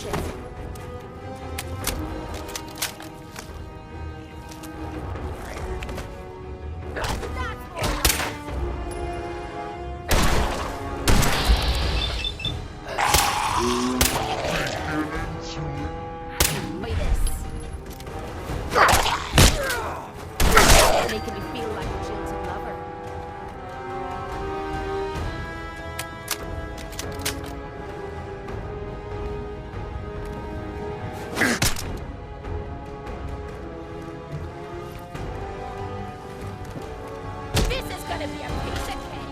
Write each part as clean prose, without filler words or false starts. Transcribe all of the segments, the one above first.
shit. Making me feel like a jilted lover. This is gonna be a piece of cake.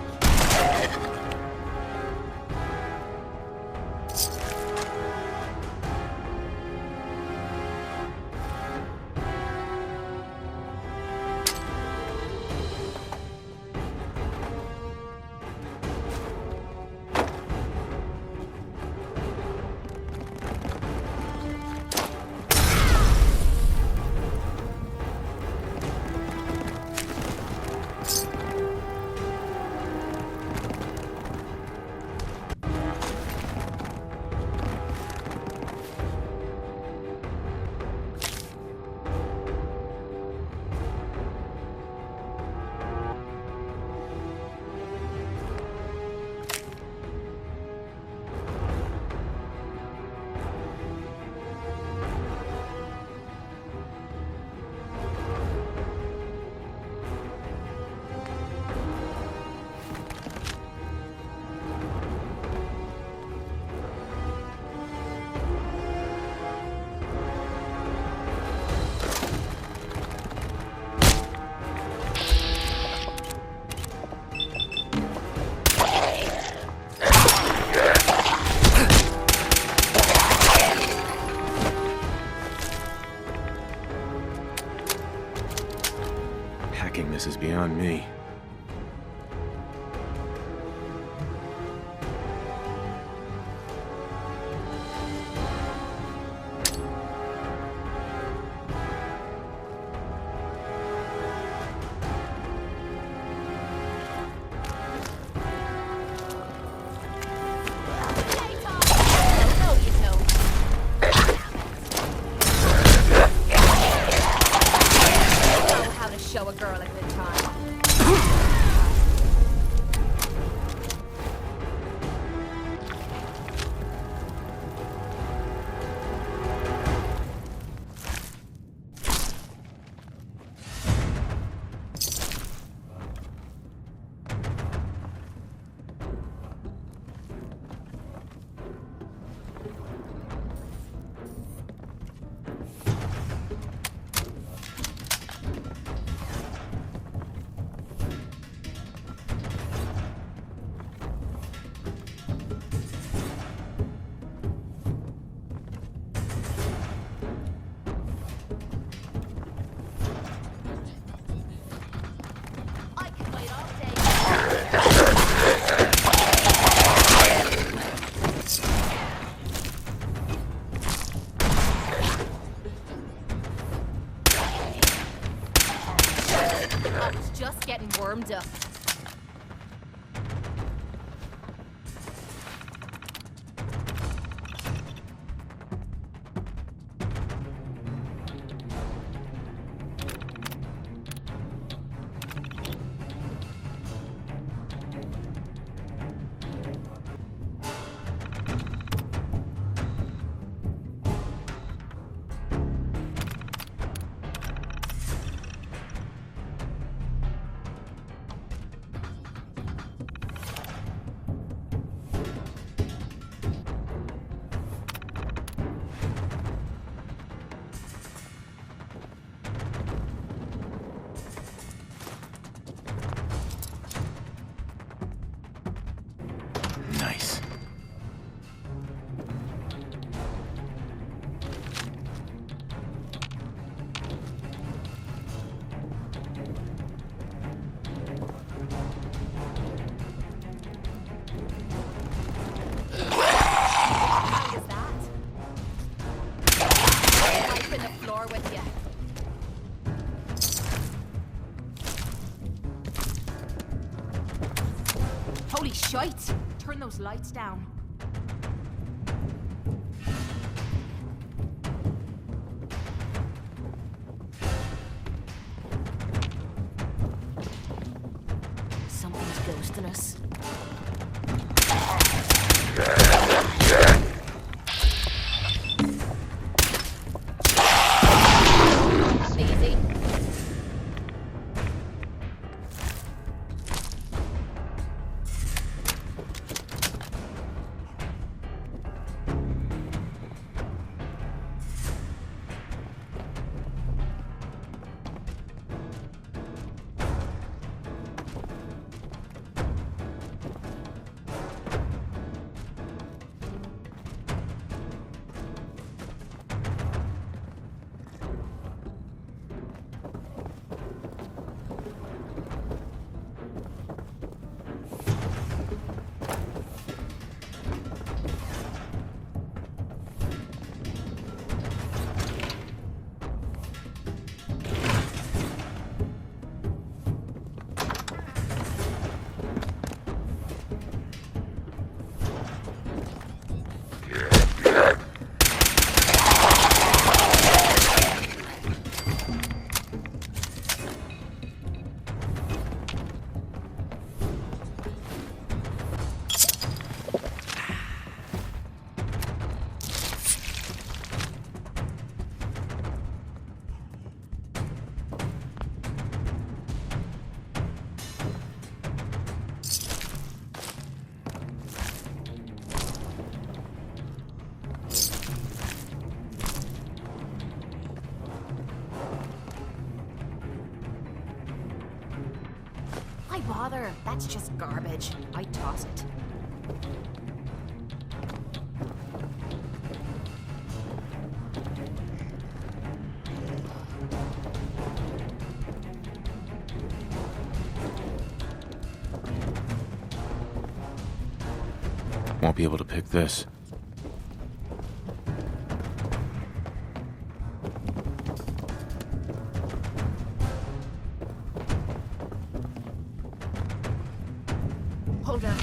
This is beyond me. Show a girl a good time. Just getting warmed up. Nice. Holy shite! Turn those lights down. Easy. Why bother? That's just garbage. I'd toss it. Won't be able to pick this. Hold on.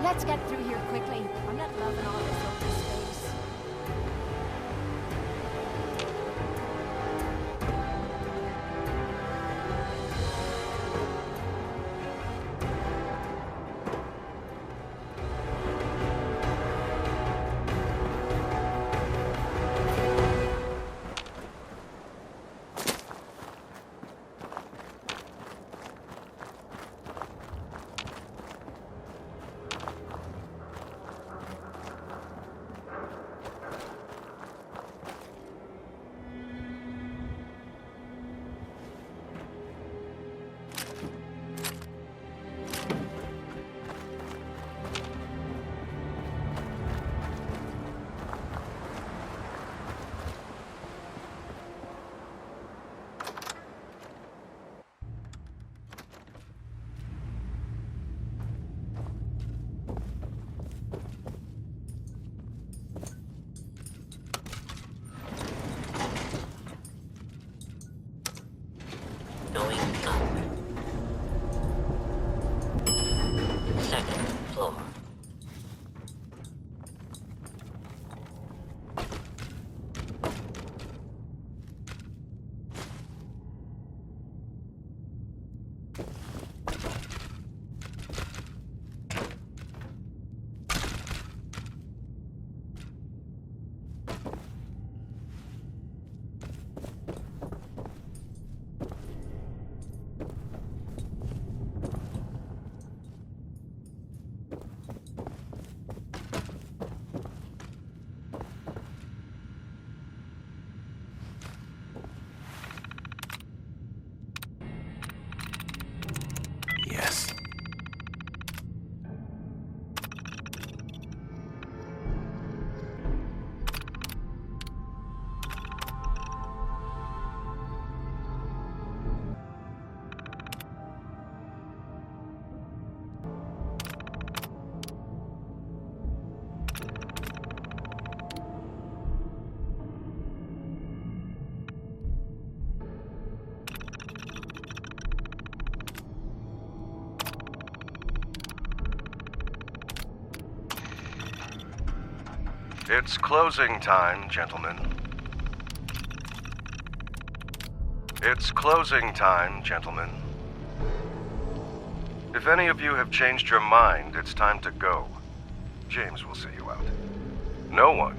Let's get through here quickly. I'm not loving all this open space. Going up. Second floor. Yes. It's closing time, gentlemen. It's closing time, gentlemen. If any of you have changed your mind, it's time to go. James will see you out. No one?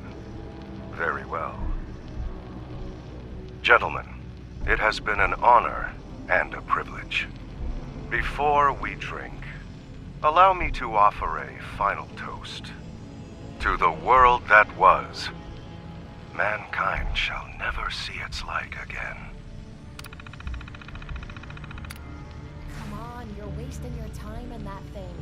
Very well. Gentlemen, it has been an honor and a privilege. Before we drink, allow me to offer a final toast. To the world that was, mankind shall never see its like again. Come on, you're wasting your time in that thing.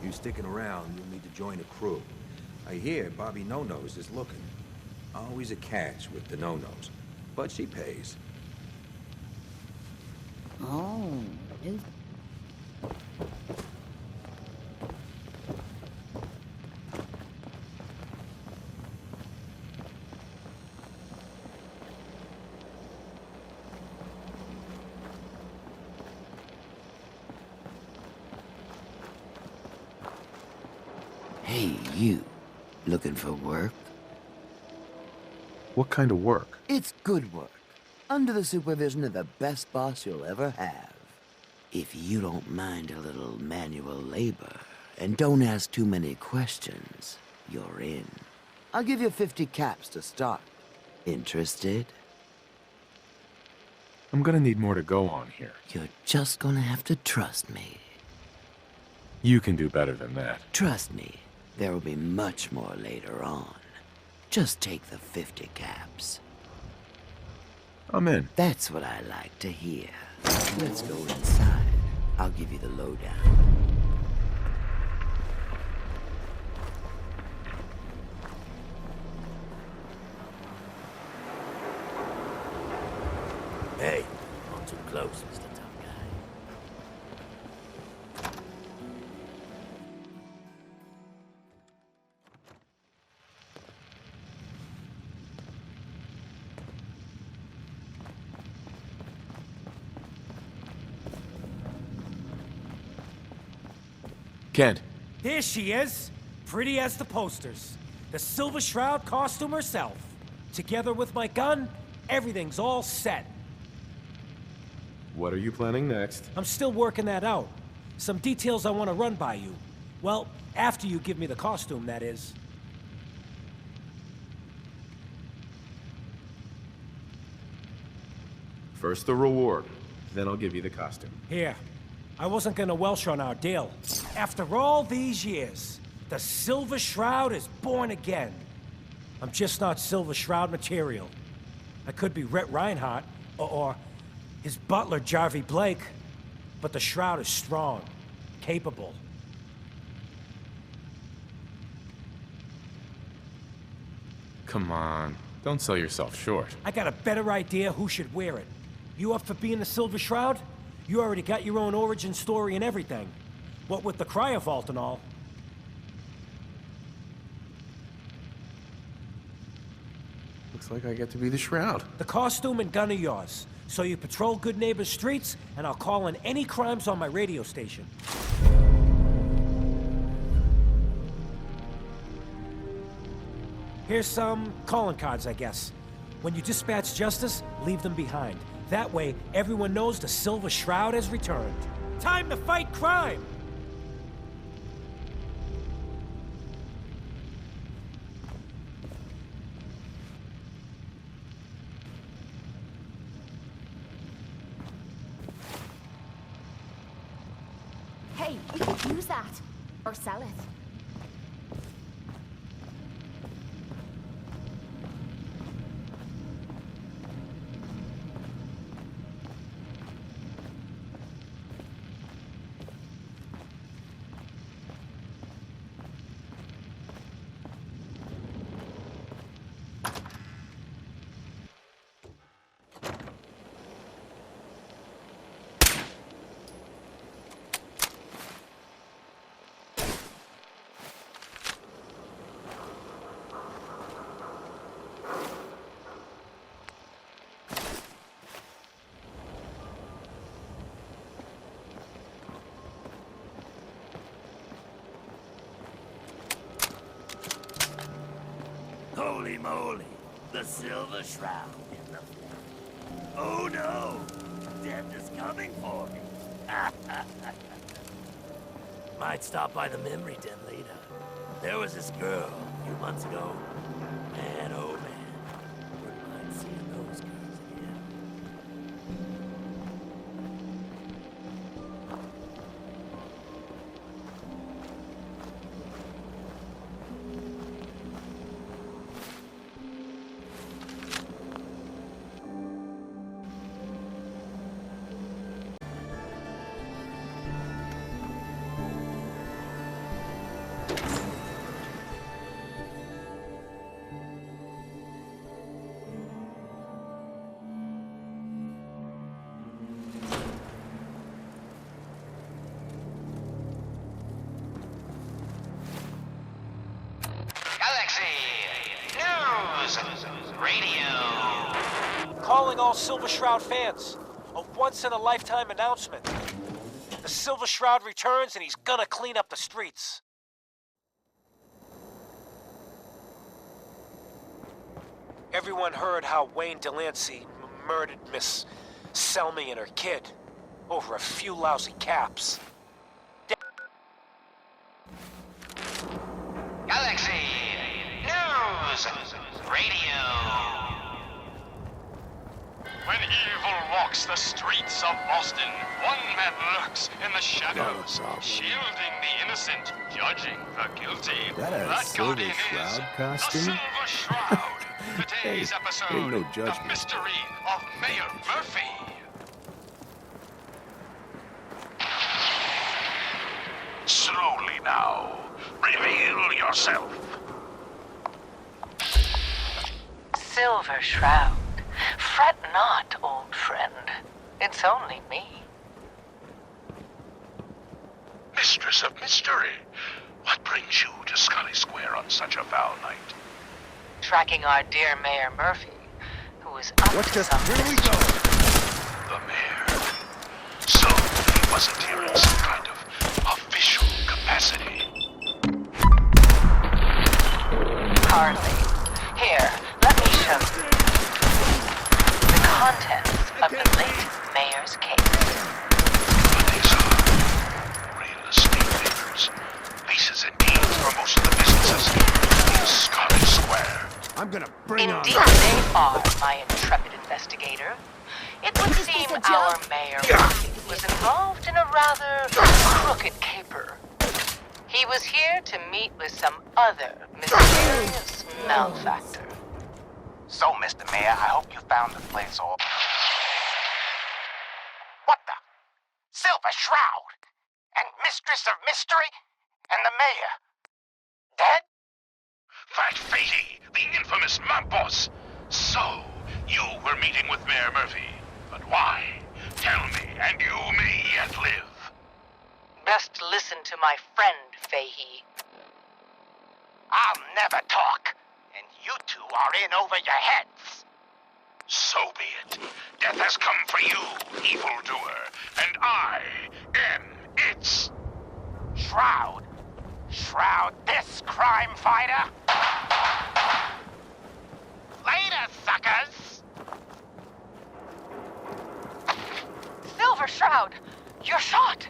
you sticking around, you'll need to join a crew. I hear Bobby No-Nose is looking. Always a catch with the No-Nose, but she pays. Oh, is Hey, you. Looking for work? What kind of work? It's good work. Under the supervision of the best boss you'll ever have. If you don't mind a little manual labor, and don't ask too many questions, you're in. I'll give you 50 caps to start. Interested? I'm gonna need more to go on here. You're just gonna have to trust me. You can do better than that. Trust me, there will be much more later on. Just take the 50 caps. I'm in. That's what I like to hear. Let's go inside. I'll give you the lowdown. Hey, not too close, Mr. Tough Guy. Kent, There she is, pretty as the posters. The Silver Shroud costume herself. Together with my gun, everything's all set. what are you planning next? I'm still working that out. Some details I want to run by you. Well, after you give me the costume, that is. First the reward, then I'll give you the costume. Here, I wasn't gonna welsh on our deal. After all these years, the Silver Shroud is born again. I'm just not Silver Shroud material. I could be Rhett Reinhardt, or his butler, Jarvie Blake. But the Shroud is strong, capable. Come on, don't sell yourself short. I got a better idea who should wear it. You up for being the Silver Shroud? You already got your own origin story and everything. What with the cryo vault and all. Looks like I get to be the Shroud. The costume and gun are yours. So you patrol Good Neighbor's streets, and I'll call in any crimes on my radio station. Here's some calling cards, I guess. When you dispatch justice, leave them behind. That way, everyone knows the Silver Shroud has returned. Time to fight crime! Hey, we could use that. Or sell it. Holy moly, the Silver Shroud in the flesh. Oh no, death is coming for me. Might stop by the memory den later. There was this girl a few months ago. Man, oh man, wouldn't mind seeing those girls again. Silver Shroud fans. A once-in-a-lifetime announcement. The Silver Shroud returns and he's gonna clean up the streets. Everyone heard how Wayne Delancey murdered Miss Selmy and her kid over a few lousy caps. Galaxy News Radio. When evil walks the streets of Boston, one man lurks in the shadows, shielding the innocent, judging the guilty. That Silver guardian Shroud is costume? the Silver Shroud. Today's Hey, episode, ain't no the judgment. mystery of Mayor Murphy. Slowly now, reveal yourself. Silver Shroud. Fret not, old friend. It's only me. Mistress of Mystery, what brings you to Scully Square on such a foul night? Tracking our dear Mayor Murphy, who is up What's to this? something. Here we go. The mayor. So he wasn't here in some kind of official capacity. Hardly. Here, let me show you. The contents of the late mayor's case. But these are real estate papers. Leases and deeds for most of the businesses in Scarlet Square. I'm gonna bring on. Indeed, they are, my intrepid investigator. It would seem our mayor was involved in a rather crooked caper. He was here to meet with some other mysterious malefactor. So, Mr. Mayor, I hope you found the place all... What the? Silver Shroud? And Mistress of Mystery? And the mayor? Dead? That Fatey, the infamous mob boss. So, you were meeting with Mayor Murphy. But why? Tell me, and you may yet live. Best listen to my friend, Fahey. I'll never talk. And you two are in over your heads. So be it. Death has come for you, evildoer. And I am its... Shroud. Shroud this crime fighter. Later, suckers. Silver Shroud, you're shot.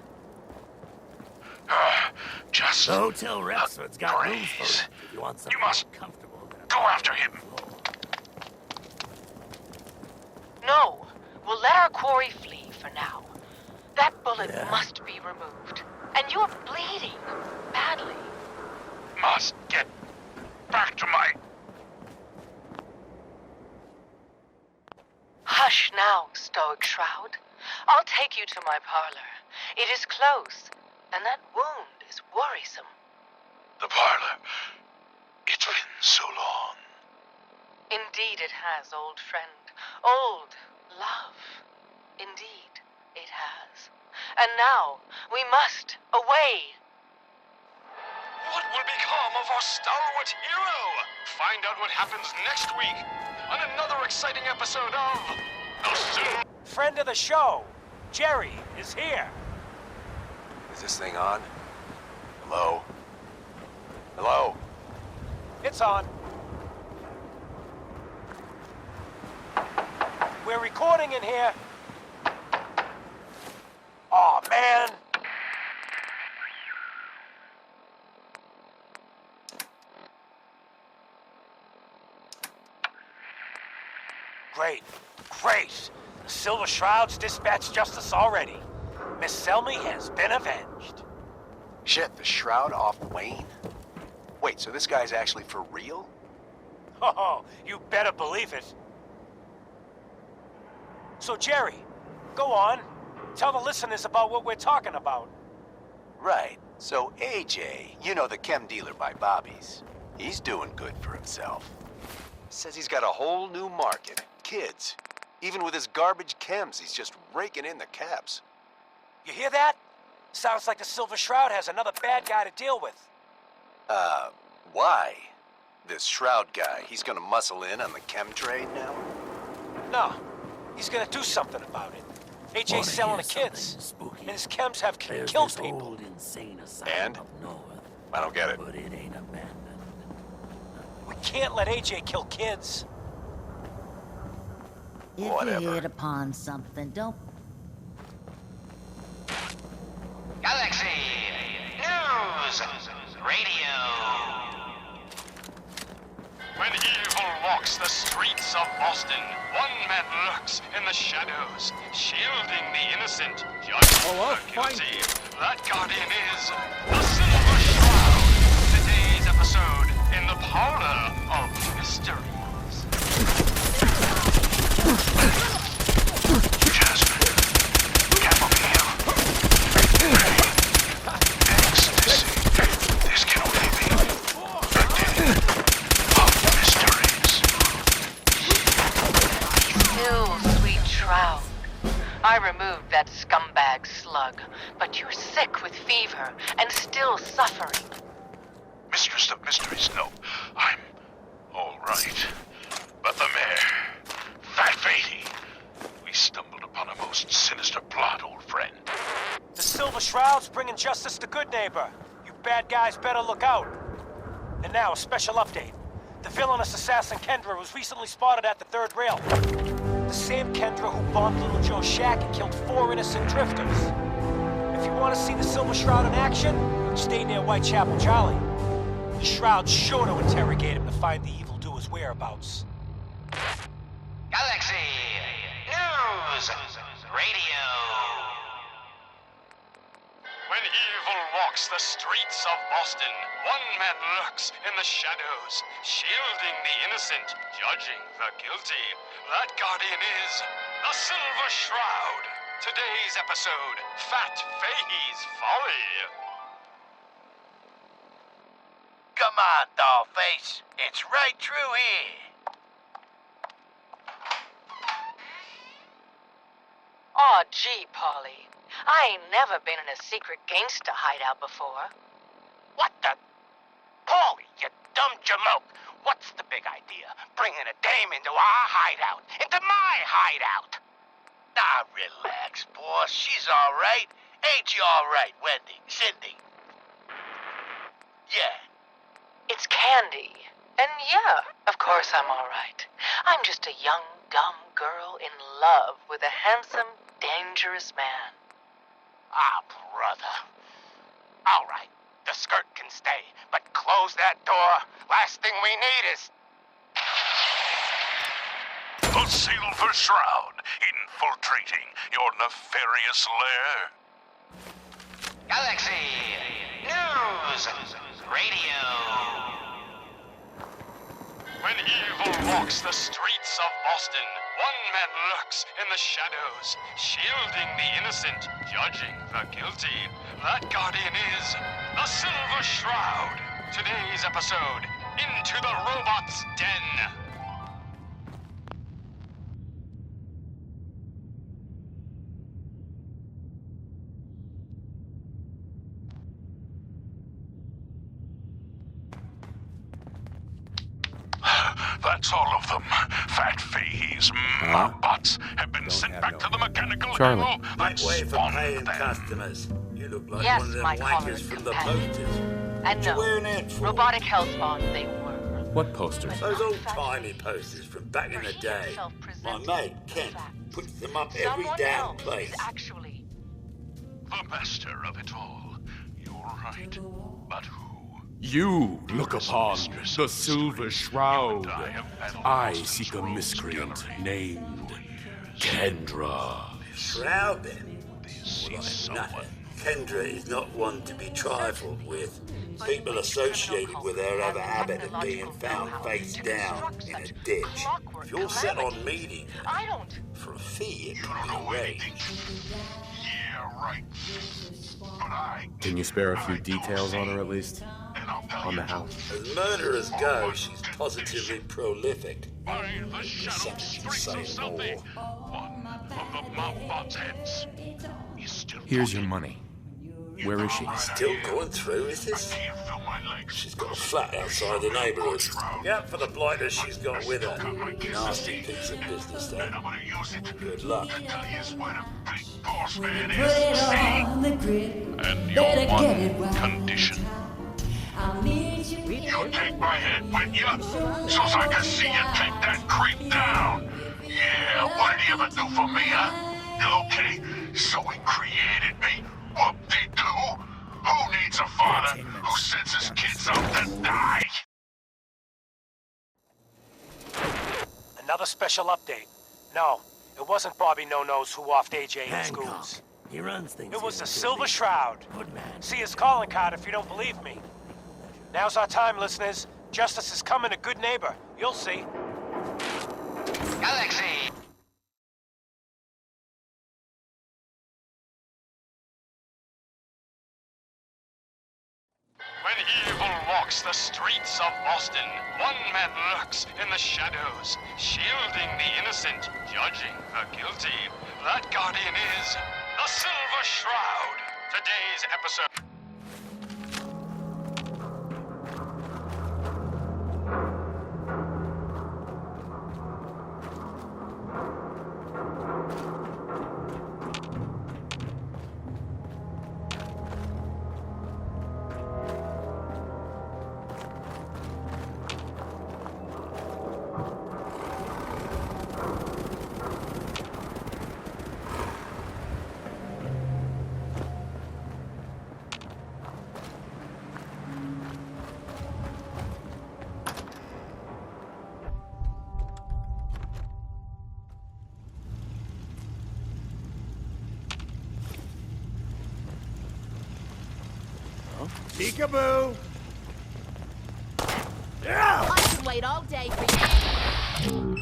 Just... The Hotel Rexford's got room for praise. it if you want something You must comfortable. go after him. No, we'll let our quarry flee for now. That bullet Yeah. must be removed. And you're bleeding badly. Must get back to my... Hush now, Stoic Shroud. I'll take you to my parlor. It is close, and that wound is worrisome. The parlor. It's been so long. Indeed it has, old friend. Old love. Indeed it has. And now, we must away. What will become of our stalwart hero? Find out what happens next week on another exciting episode of The Silver... Friend of the show, Jerry, is here. Is this thing on? Hello? Hello? It's on. We're recording in here. Aw, man. Great, great. The Silver Shroud's dispatched justice already. Miss Selmy has been avenged. Shit, the Shroud off Wayne? Wait, so this guy's actually for real? Oh, you better believe it. So, Jerry, go on. Tell the listeners about what we're talking about. Right. So AJ, you know, the chem dealer by Bobby's, he's doing good for himself. Says he's got a whole new market. Kids. Even with his garbage chems, he's just raking in the caps. You hear that? Sounds like the Silver Shroud has another bad guy to deal with. Why? This Shroud guy, he's gonna muscle in on the chem trade now? No. He's gonna do something about it. AJ's selling to kids. And his chems have There's killed this people. old insane asylum And? up north, I don't get it. but it ain't abandoned. We can't let AJ kill kids. If Whatever. you hit upon something, don't... Galaxy News Radio. When evil walks the streets of Boston, one man lurks in the shadows, shielding the innocent, judging the guilty. That guardian is the Silver Shroud. Today's episode in the parlor of mysteries. This can only be the day of mysteries. Still, sweet Shroud. I removed that scumbag slug, but you're sick with fever and still suffering. Mistress of Mysteries, no. I'm all right. But the mayor, Fat Fatey, we stumbled upon a most sinister plot, old friend. The Silver Shroud's bringing justice to good neighbor. You bad guys better look out. And now, a special update. The villainous assassin Kendra was recently spotted at the third rail. The same Kendra who bombed Little Joe's shack and killed 4 innocent drifters. If you want to see the Silver Shroud in action, stay near Whitechapel Charlie. The Shroud's sure to interrogate him to find the evildoer's whereabouts. Galaxy News Radio. When evil walks the streets of Boston, one man lurks in the shadows, shielding the innocent, judging the guilty. That guardian is the Silver Shroud. Today's episode, Fat Fahey's Folly. Come on, Dollface. It's right through here. Aw, gee, Polly. I ain't never been in a secret gangsta hideout before. What the? Paulie, you dumb jamoke. What's the big idea? Bringing a dame into our hideout. Into my hideout. Now relax, boss. She's all right. Ain't you all right, Wendy? Cindy? Yeah. It's Candy. And yeah, of course I'm all right. I'm just a young, dumb girl in love with a handsome, dangerous man. Ah, brother. All right, the skirt can stay, but close that door. Last thing we need is... The Silver Shroud, infiltrating your nefarious lair. Galaxy News Radio. When evil walks the streets of Boston, one man lurks in the shadows, shielding the innocent, judging the guilty. That guardian is the Silver Shroud. Today's episode, Into the Robot's Den. That's all of them. Fat Fahey's bots have been sent back to the mechanical Charlie. hell that Make way for spawned paying them. customers. You look like Yes, one of them my wankers colored from the companion. posters. And You no, wearing that for? robotic hellspawn they were. What posters? Those old-timey posters from back in the He day. himself My presented mate, the Kent, facts. puts them up every Someone damn else place. is actually... The master of it all. You're right. But who? You look upon the Silver Shroud. I have battled I Boston's seek a rogues miscreant gallery. named Kendra. Shroud, then. This Well, is nothing. someone. Kendra is not one to be trifled with. People associated with her have a habit of being found face down in a ditch. If you're set on meeting her, I don't... for a fee, it You can don't know be anything. arranged. Yeah, right. But I... Can you spare a few I don't details on her see. at least? And I'll tell On you the house? As murderers go, she's positively prolific. By the shadow Something to streets say of something. One of the mob bots' heads is still Here's your talking. money. Where is she? Still going through, is this? She's got a flat outside the neighbourhood. Look out for the blighters she's got with her. Nasty piece of business, that. Good luck. And your one condition. You take my head with you, so's I can see you take that creep down. Yeah, what did he ever do for me, huh? Okay, so he created me. Whoop-de-doo. Who needs a father who sends his kids out to die? Another special update. No, it wasn't Bobby No-Nos who offed AJ in schools. He runs things. It was the Silver Shroud. See his calling card if you don't believe me. Now's our time, listeners. Justice is coming, a good neighbor. You'll see. Galaxy! When evil walks the streets of Boston, one man lurks in the shadows, shielding the innocent, judging the guilty. That guardian is the Silver Shroud. Today's episode. Peekaboo! I can wait all day for you.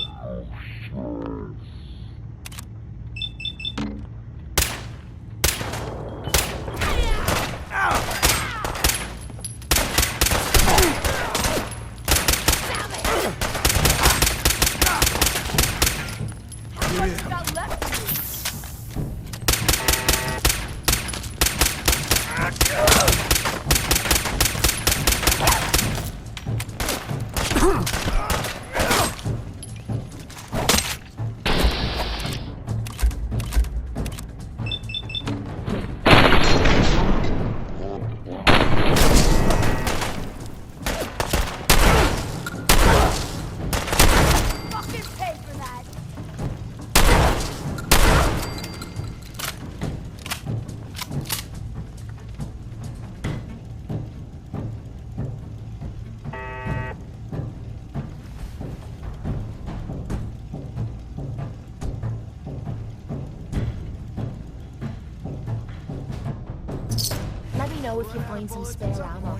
Know if you find some spare ammo.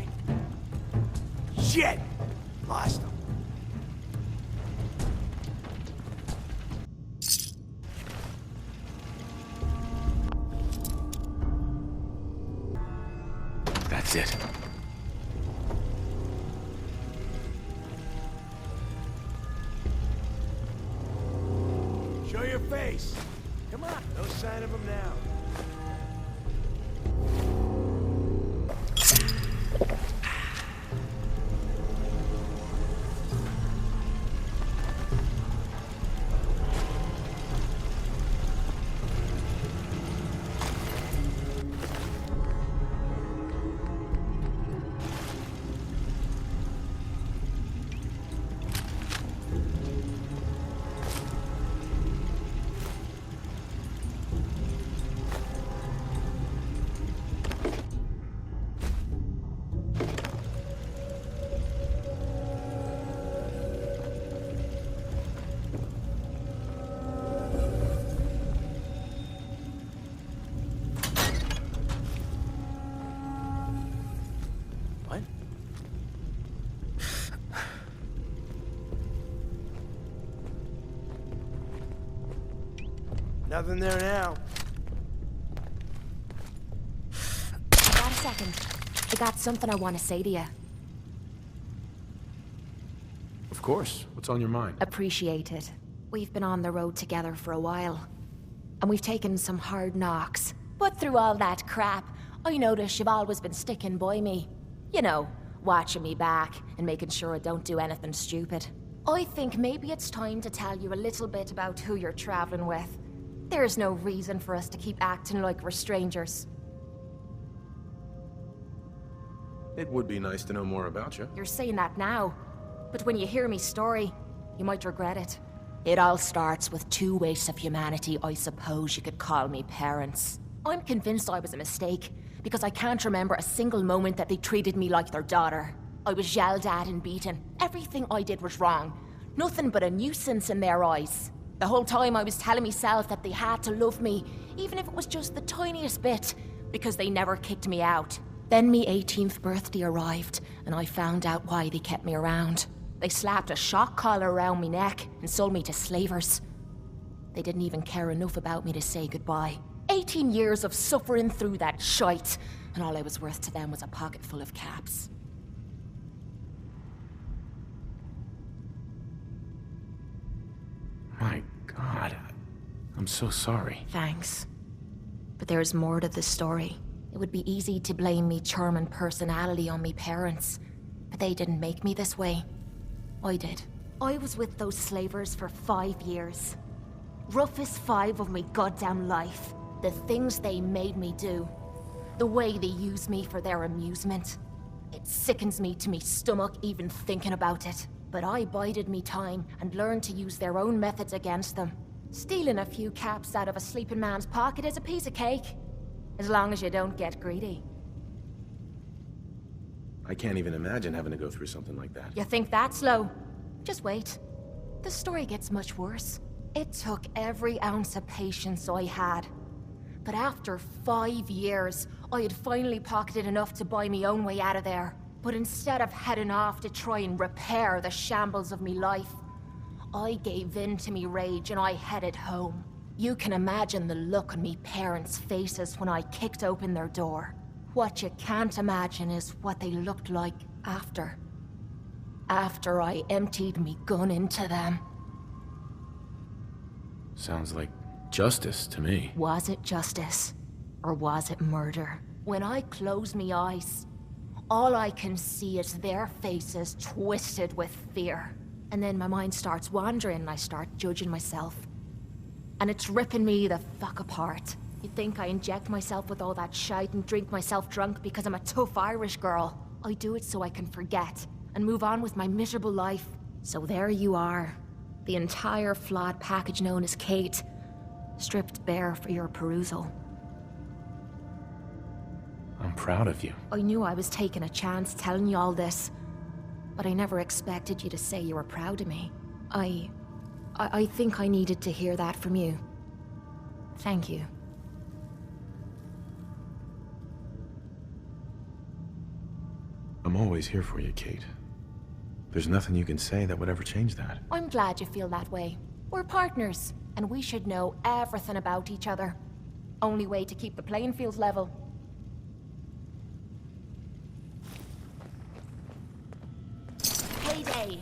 Shit! Lost him. That's it. Show your face. Come on, no sign of him now. Nothing there now. Got a second. I got something I want to say to you. Of course. What's on your mind? Appreciate it. We've been on the road together for a while. And we've taken some hard knocks. But through all that crap, I notice you've always been sticking by me. You know, watching me back and making sure I don't do anything stupid. I think maybe it's time to tell you a little bit about who you're traveling with. There's no reason for us to keep acting like we're strangers. It would be nice to know more about you. You're saying that now, but when you hear me story, you might regret it. It all starts with two wastes of humanity I suppose you could call me parents. I'm convinced I was a mistake, because I can't remember a single moment that they treated me like their daughter. I was yelled at and beaten. Everything I did was wrong. Nothing but a nuisance in their eyes. The whole time I was telling myself that they had to love me, even if it was just the tiniest bit, because they never kicked me out. Then me 18th birthday arrived, and I found out why they kept me around. They slapped a shock collar around my neck and sold me to slavers. They didn't even care enough about me to say goodbye. 18 years of suffering through that shite, and all I was worth to them was a pocket full of caps. My God, I'm so sorry. Thanks. But there's more to this story. It would be easy to blame me charming personality on me parents, but they didn't make me this way. I did. I was with those slavers for 5 years. Roughest 5 of me goddamn life. The things they made me do. The way they used me for their amusement. It sickens me to me stomach even thinking about it. But I bided me time and learned to use their own methods against them. Stealing a few caps out of a sleeping man's pocket is a piece of cake. As long as you don't get greedy. I can't even imagine having to go through something like that. You think that's low? Just wait. The story gets much worse. It took every ounce of patience I had. But after 5 years, I had finally pocketed enough to buy me own way out of there. But instead of heading off to try and repair the shambles of me life, I gave in to me rage and I headed home. You can imagine the look on me parents' faces when I kicked open their door. What you can't imagine is what they looked like after. After I emptied me gun into them. Sounds like justice to me. Was it justice? Or was it murder? When I close me eyes, all I can see is their faces twisted with fear. And then my mind starts wandering and I start judging myself. And it's ripping me the fuck apart. You'd think I inject myself with all that shite and drink myself drunk because I'm a tough Irish girl. I do it so I can forget and move on with my miserable life. So there you are. The entire flawed package known as Kate, stripped bare for your perusal. I'm proud of you. I knew I was taking a chance telling you all this, but I never expected you to say you were proud of me. I think I needed to hear that from you. Thank you. I'm always here for you, Kate. There's nothing you can say that would ever change that. I'm glad you feel that way. We're partners, and we should know everything about each other. Only way to keep the playing field level. Payday!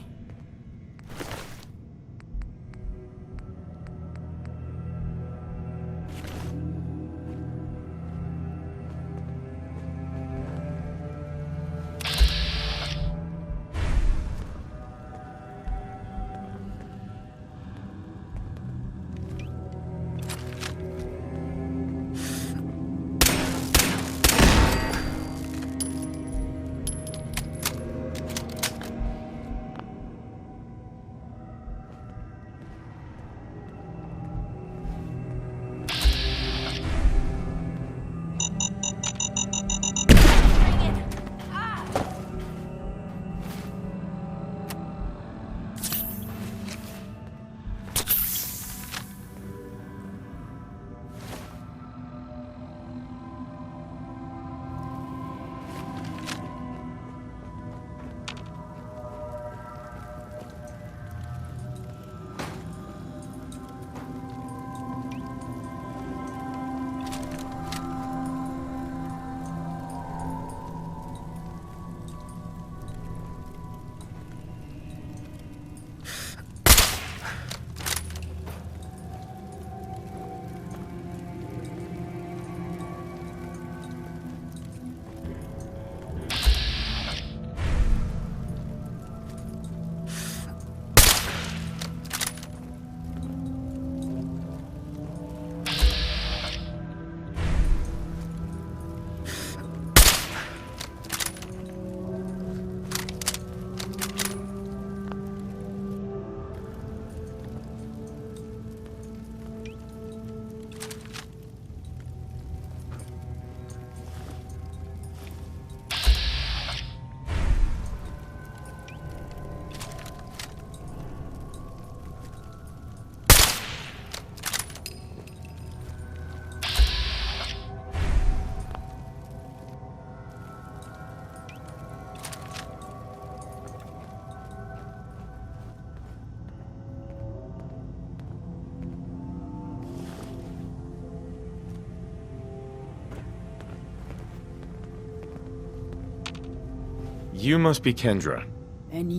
You must be Kendra. And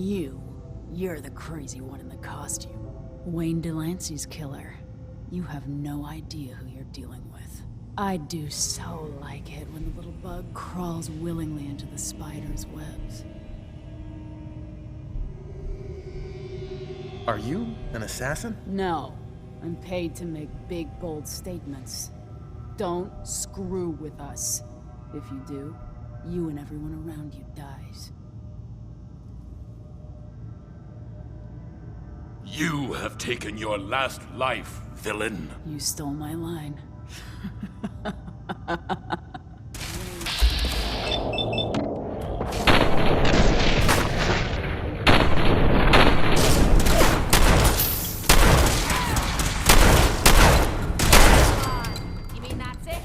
you're the crazy one in the costume. Wayne Delancey's killer. You have no idea who you're dealing with. I do so like it when the little bug crawls willingly into the spider's webs. Are you an assassin? No. I'm paid to make big, bold statements. Don't screw with us. If you do, you and everyone around you dies. You have taken your last life, villain. You stole my line. You mean that's it?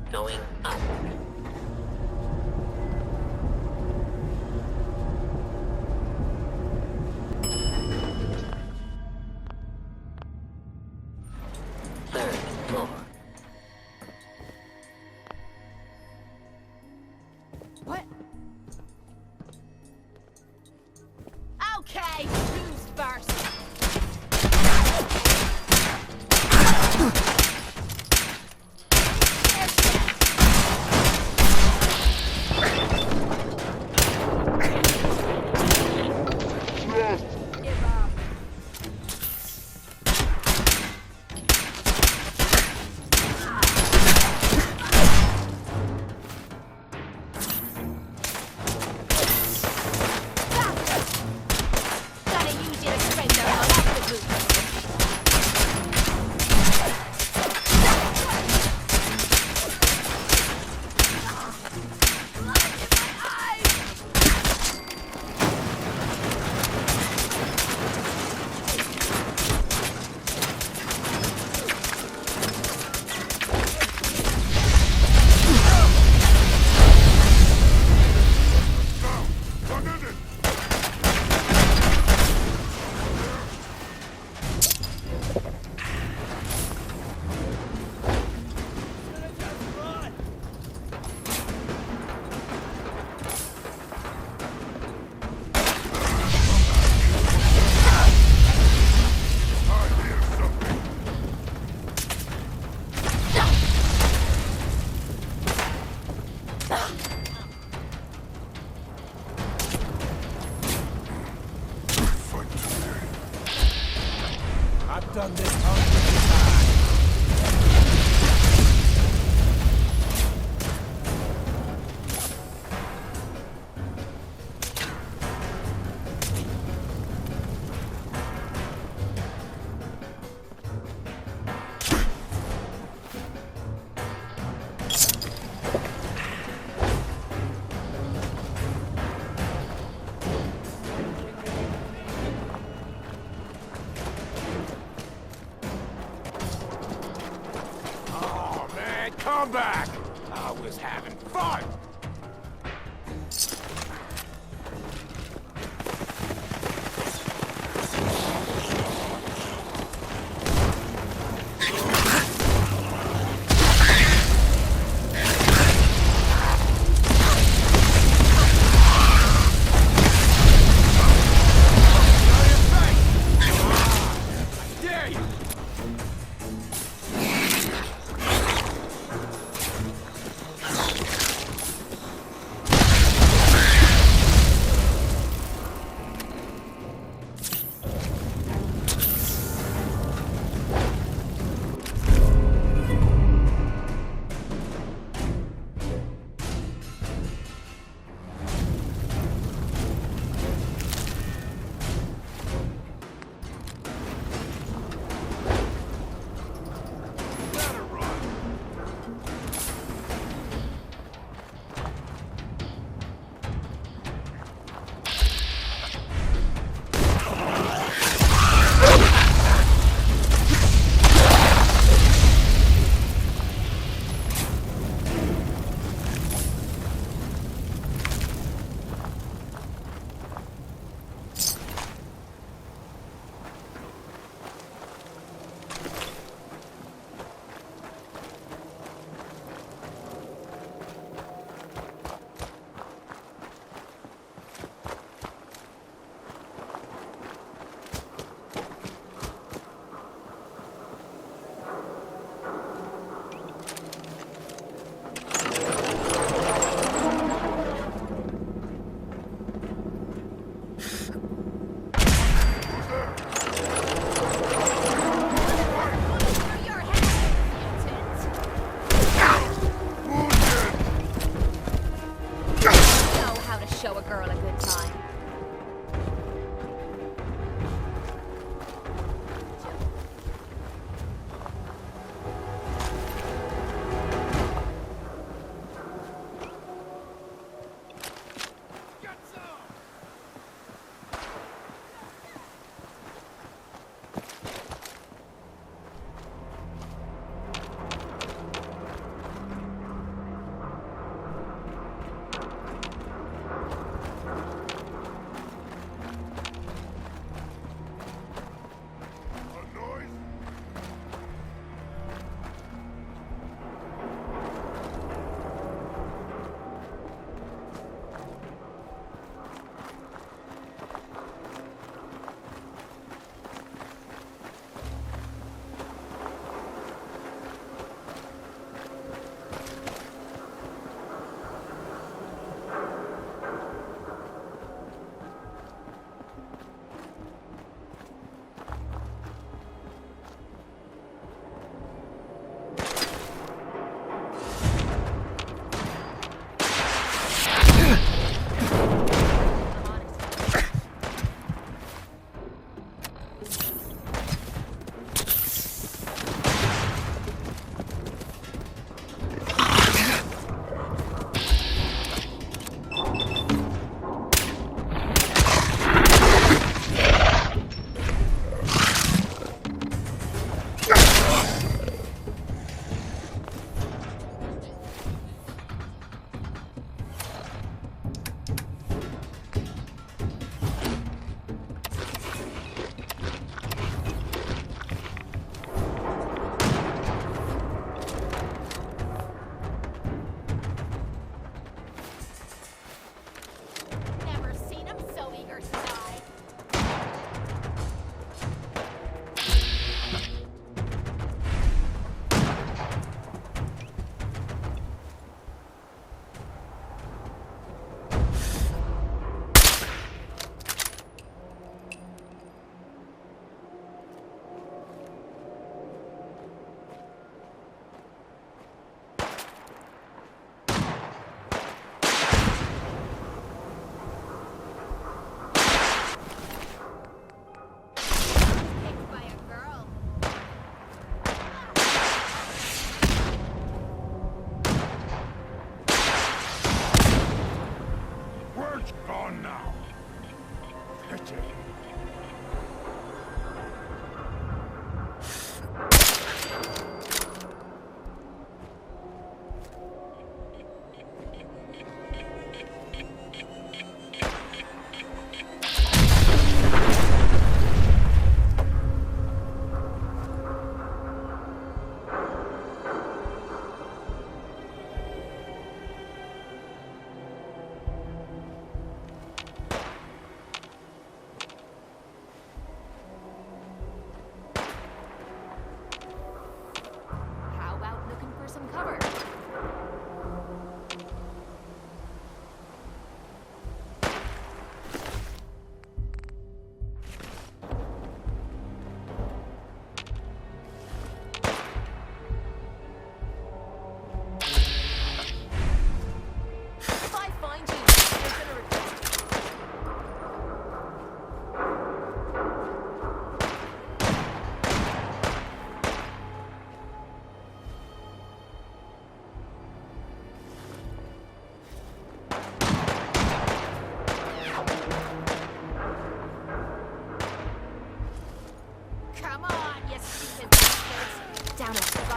Going up. Third floor. What? Okay, who's first? I've done this hundreds of times. Come back! I was having fun! a good time.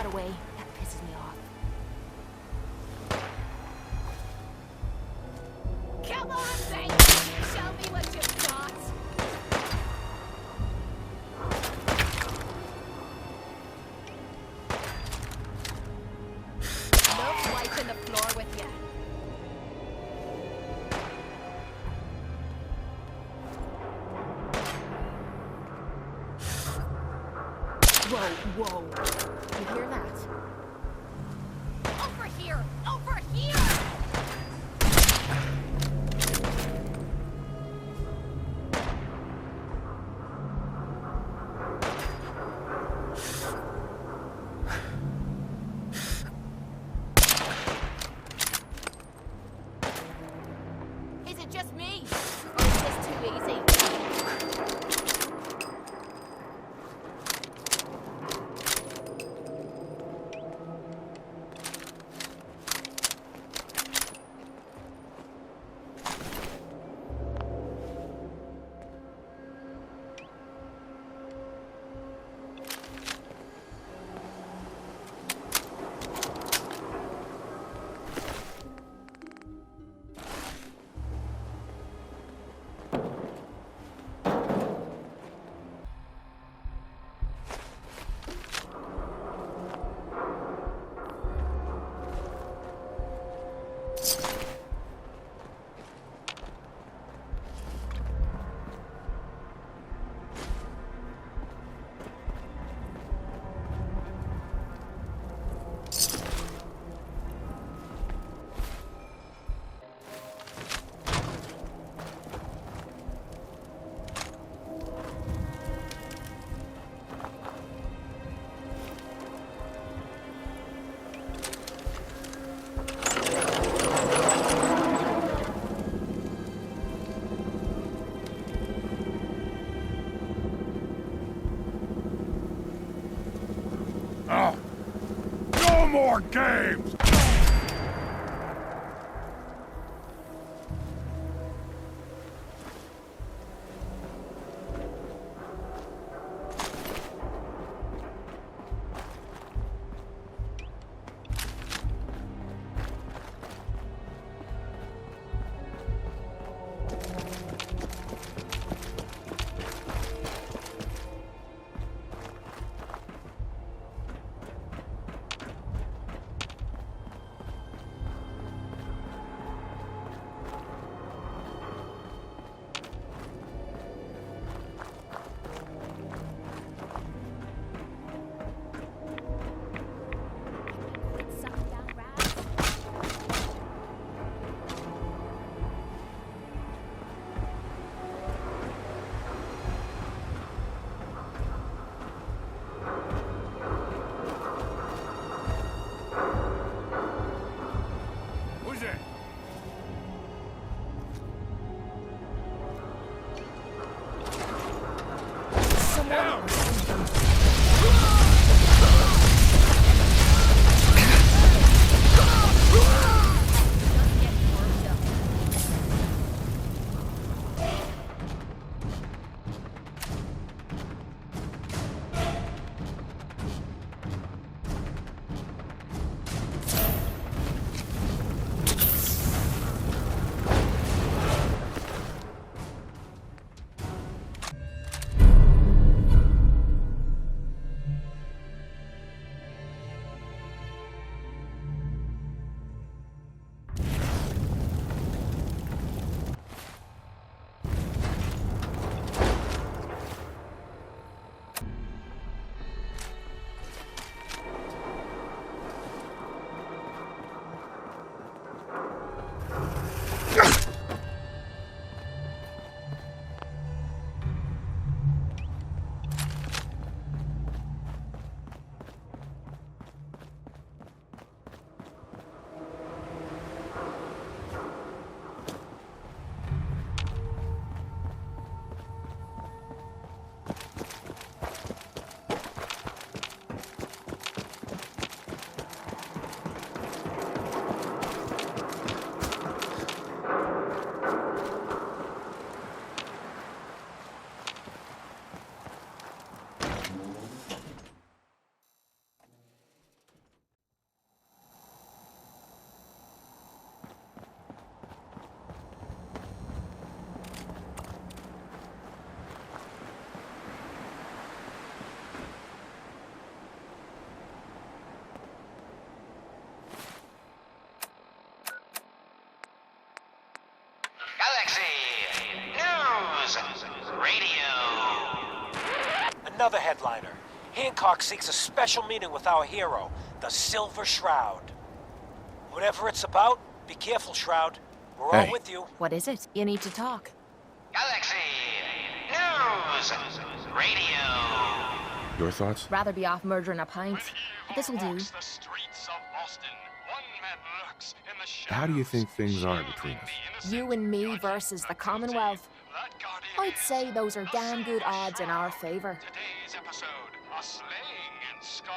Away. That pisses me off. Come on, baby! Show me what you've got! No wiping the floor with you. Whoa, whoa. You hear that? Over here! Over here! Is it just me? No more games! Another headliner. Hancock seeks a special meeting with our hero, the Silver Shroud. Whatever it's about, be careful, Shroud. We're all with you. What is it? You need to talk. Galaxy News Radio. Your thoughts? Rather be off murdering a pint. This'll do. How do you think things are between us? You and me versus the Commonwealth. I'd say those are damn good odds in our favor.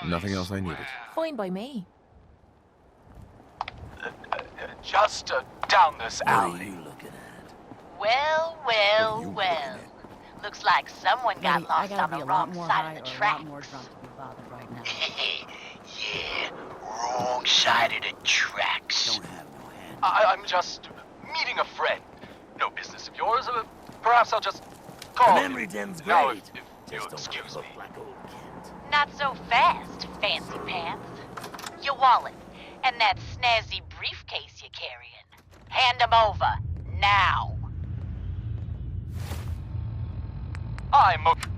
Nothing else I needed. Fine by me. Just down this alley. Well, well, well. Looks like someone got lost on the wrong side of the tracks. Yeah, wrong side of the tracks. I'm just meeting a friend. No business of yours. Perhaps I'll just call. The memory dim's great. Now, if you'll excuse me. Not so fast, fancy pants. Your wallet and that snazzy briefcase you're carrying. Hand them over, now. I'm okay.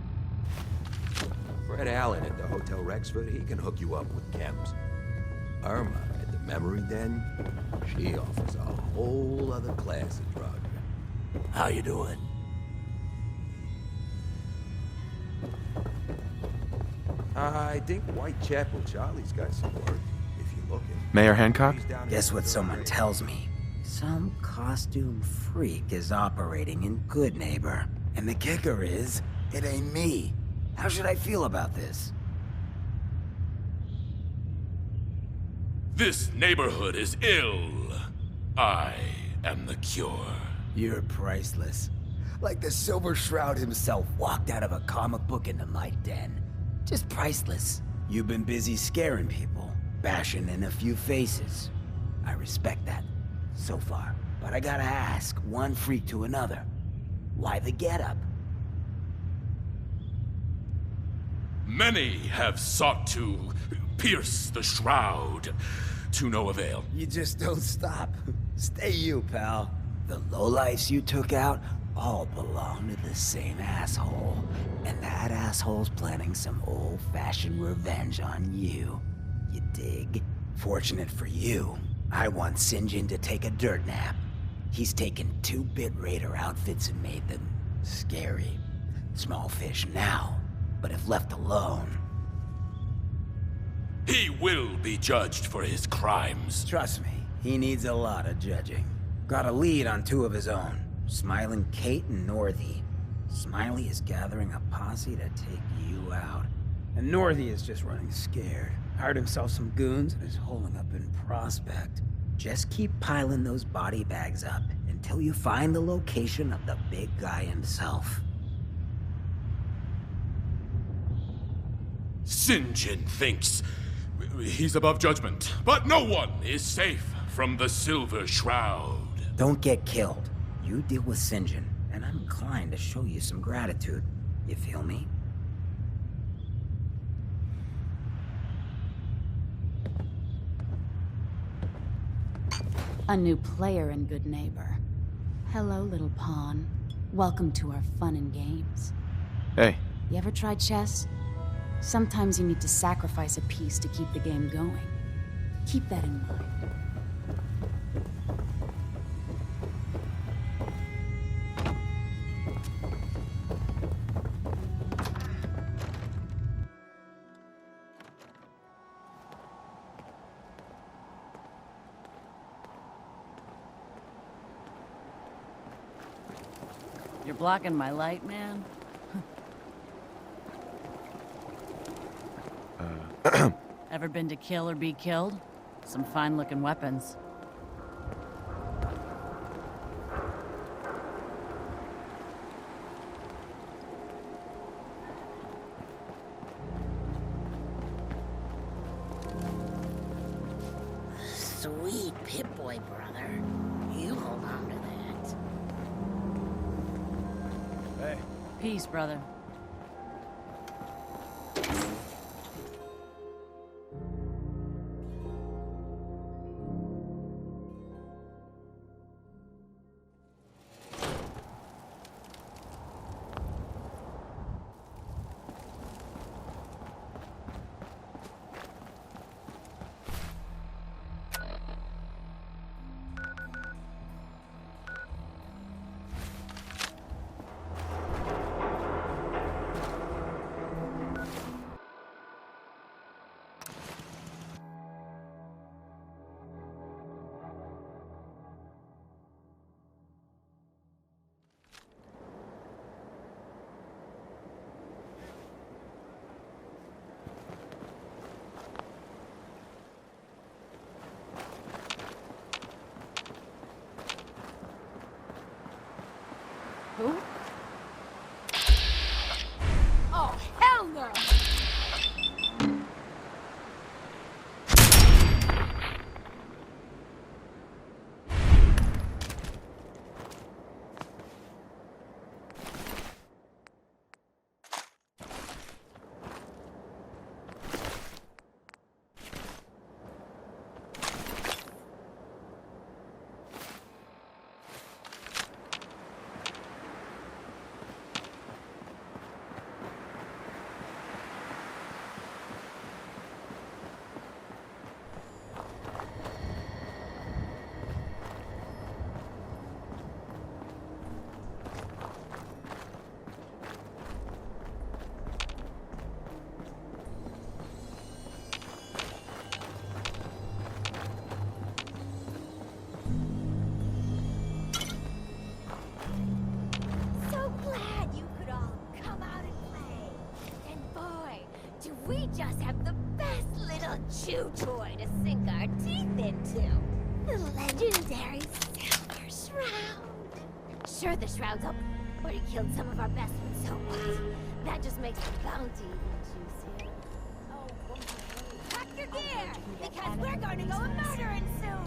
Fred Allen at the Hotel Rexford, he can hook you up with chems. Irma at the Memory Den, she offers a whole other class of drug. How you doing? I think Whitechapel Charlie's got some work, if you're looking. Mayor Hancock? Guess what someone tells me? Some costume freak is operating in Good Neighbor. And the kicker is, it ain't me. How should I feel about this? This neighborhood is ill. I am the cure. You're priceless. Like the Silver Shroud himself walked out of a comic book into my den. Just priceless. You've been busy scaring people, bashing in a few faces. I respect that, so far. But I gotta ask, one freak to another. Why the getup? Many have sought to pierce the Shroud, to no avail. You just don't stop. Stay you, pal. The lowlifes you took out all belong to the same asshole. And that asshole's planning some old-fashioned revenge on you. You dig? Fortunate for you, I want Sinjin to take a dirt nap. He's taken 2-bit Raider outfits and made them scary. Small fish now, but if left alone... He will be judged for his crimes. Trust me, he needs a lot of judging. Got a lead on 2 of his own, Smiling Kate and Northy. Smiley is gathering a posse to take you out. And Northy is just running scared. Hired himself some goons and is holding up in Prospect. Just keep piling those body bags up until you find the location of the big guy himself. Sinjin thinks he's above judgment, but no one is safe from the Silver Shroud. Don't get killed. You deal with Sinjin, and I'm inclined to show you some gratitude. You feel me? A new player and good neighbor. Hello, little pawn. Welcome to our fun and games. Hey. You ever tried chess? Sometimes you need to sacrifice a piece to keep the game going. Keep that in mind. You're blocking my light, man? Ever been to kill or be killed? Some fine-looking weapons. Sweet Pip-Boy, brother. You hold on to that. Hey. Peace, brother. Who? Oh, hell no! We just have the best little chew toy to sink our teeth into. The legendary Silver Shroud. Sure, the Shroud's open, but he killed some of our best ones, so what? That just makes the bounty even juicier. Oh, pack your gear, because we're going to go a murdering soon!